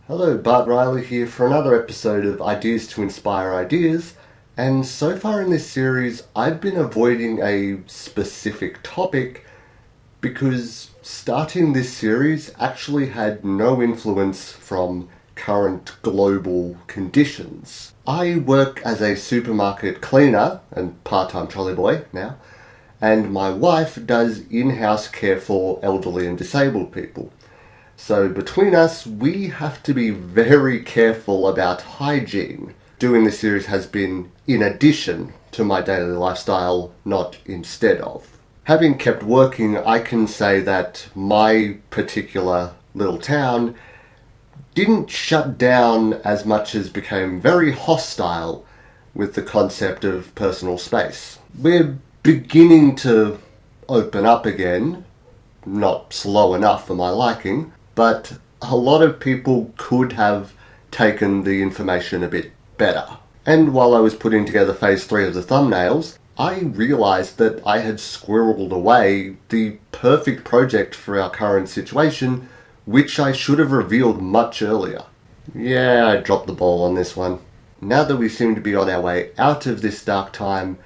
Hello, Bart Riley here for another episode of Ideas to Inspire Ideas, and so far in this series I've been avoiding a specific topic because starting this series actually had no influence from current global conditions. I work as a supermarket cleaner and part-time trolley boy now, and my wife does in-house care for elderly and disabled people. So between us, we have to be very careful about hygiene. Doing this series has been in addition to my daily lifestyle, not instead of. Having kept working, I can say that my particular little town didn't shut down as much as became very hostile with the concept of personal space. We're beginning to open up again, not slow enough for my liking, but a lot of people could have taken the information a bit better. And while I was putting together phase 3 of the thumbnails, I realised that I had squirreled away the perfect project for our current situation, which I should have revealed much earlier. Yeah, I dropped the ball on this one. Now that we seem to be on our way out of this dark time,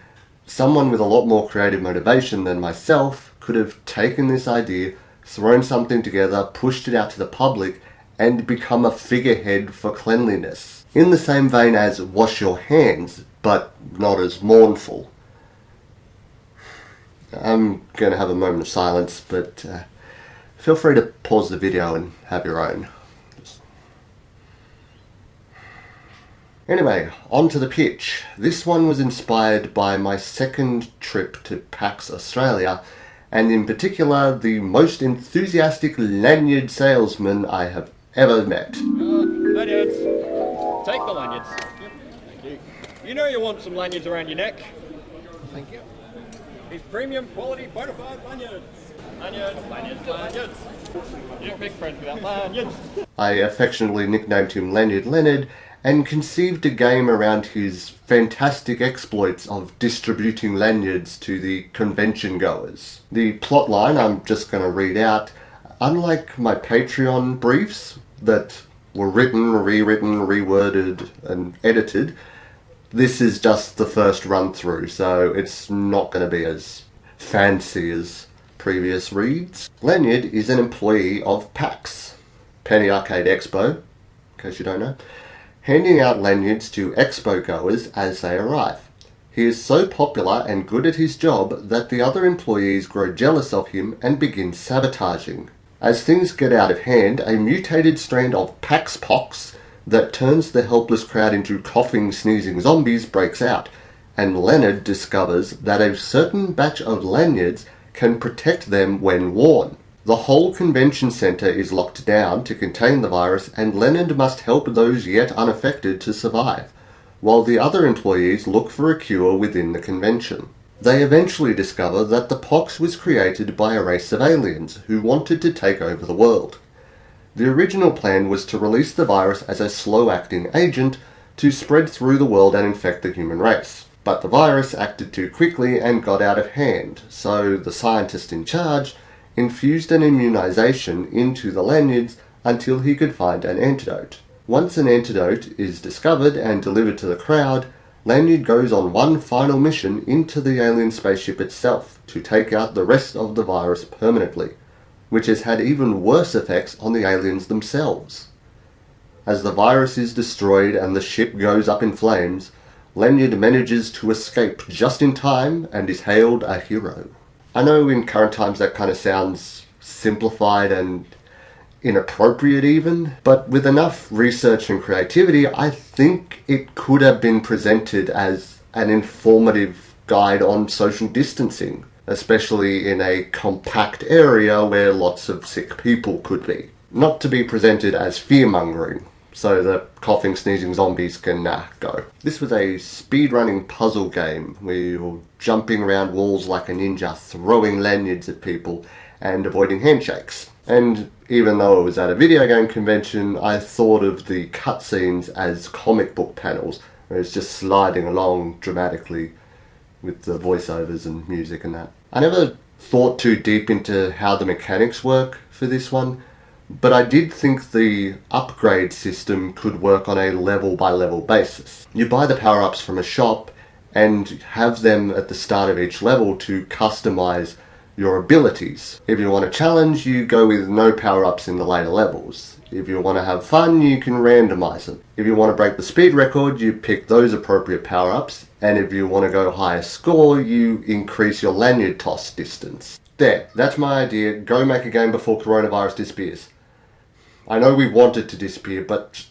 someone with a lot more creative motivation than myself could have taken this idea, thrown something together, pushed it out to the public, and become a figurehead for cleanliness. In the same vein as wash your hands, but not as mournful. I'm going to have a moment of silence, but feel free to pause the video and have your own. Anyway, on to the pitch. This one was inspired by my second trip to PAX Australia, and in particular the most enthusiastic lanyard salesman I have ever met. Lanyards. Take the lanyards. Yep. Thank you. You know you want some lanyards around your neck. Thank you. These premium quality bona fide lanyards. Lanyards, lanyards, lanyards. You don't make friends without lanyards. I affectionately nicknamed him Lanyard Leonard and conceived a game around his fantastic exploits of distributing lanyards to the convention goers. The plot line I'm just going to read out. Unlike my Patreon briefs that were written, rewritten, reworded and edited, this is just the first run through, so it's not going to be as fancy as previous reads. Lanyard is an employee of PAX, Penny Arcade Expo, in case you don't know, handing out lanyards to expo goers as they arrive. He is so popular and good at his job that the other employees grow jealous of him and begin sabotaging. As things get out of hand, a mutated strain of Paxpox that turns the helpless crowd into coughing, sneezing zombies breaks out, and Leonard discovers that a certain batch of lanyards can protect them when worn. The whole convention centre is locked down to contain the virus, and Leonard must help those yet unaffected to survive, while the other employees look for a cure within the convention. They eventually discover that the pox was created by a race of aliens who wanted to take over the world. The original plan was to release the virus as a slow-acting agent to spread through the world and infect the human race. But the virus acted too quickly and got out of hand, so the scientist in charge infused an immunization into the lanyards until he could find an antidote. Once an antidote is discovered and delivered to the crowd, Lanyard goes on one final mission into the alien spaceship itself to take out the rest of the virus permanently, which has had even worse effects on the aliens themselves. As the virus is destroyed and the ship goes up in flames, Lanyard manages to escape just in time and is hailed a hero. I know in current times that kind of sounds simplified and inappropriate even, but with enough research and creativity, I think it could have been presented as an informative guide on social distancing, especially in a compact area where lots of sick people could be. Not to be presented as fear-mongering, so the coughing, sneezing zombies can go. This was a speedrunning puzzle game where you were jumping around walls like a ninja, throwing lanyards at people and avoiding handshakes. And even though it was at a video game convention, I thought of the cutscenes as comic book panels, where it's just sliding along dramatically with the voiceovers and music and that. I never thought too deep into how the mechanics work for this one, But I did think the upgrade system could work on a level by level basis. You buy the power-ups from a shop and have them at the start of each level to customize your abilities. If you want a challenge, you go with no power-ups in the later levels. If you want to have fun, you can randomize them. If you want to break the speed record, you pick those appropriate power-ups. And if you want to go higher score, you increase your lanyard toss distance. There, that's my idea. Go make a game before coronavirus disappears. I know we want it to disappear, but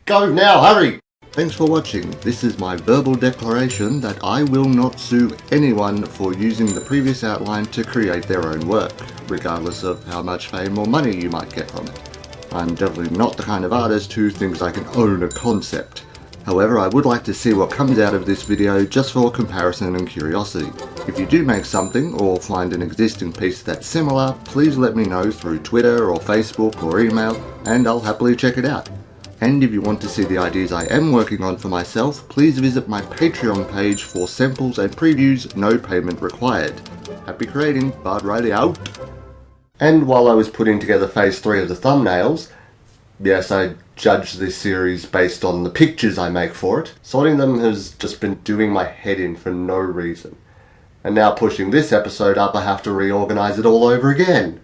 go now, hurry! Thanks for watching. This is my verbal declaration that I will not sue anyone for using the previous outline to create their own work, regardless of how much fame or money you might get from it. I'm definitely not the kind of artist who thinks I can own a concept. However, I would like to see what comes out of this video just for comparison and curiosity. If you do make something or find an existing piece that's similar, please let me know through Twitter or Facebook or email, and I'll happily check it out. And if you want to see the ideas I am working on for myself, please visit my Patreon page for samples and previews, no payment required. Happy creating, Bard Riley out! And while I was putting together phase 3 of the thumbnails, yes, I judge this series based on the pictures I make for it. Sorting them has just been doing my head in for no reason. And now pushing this episode up, I have to reorganize it all over again.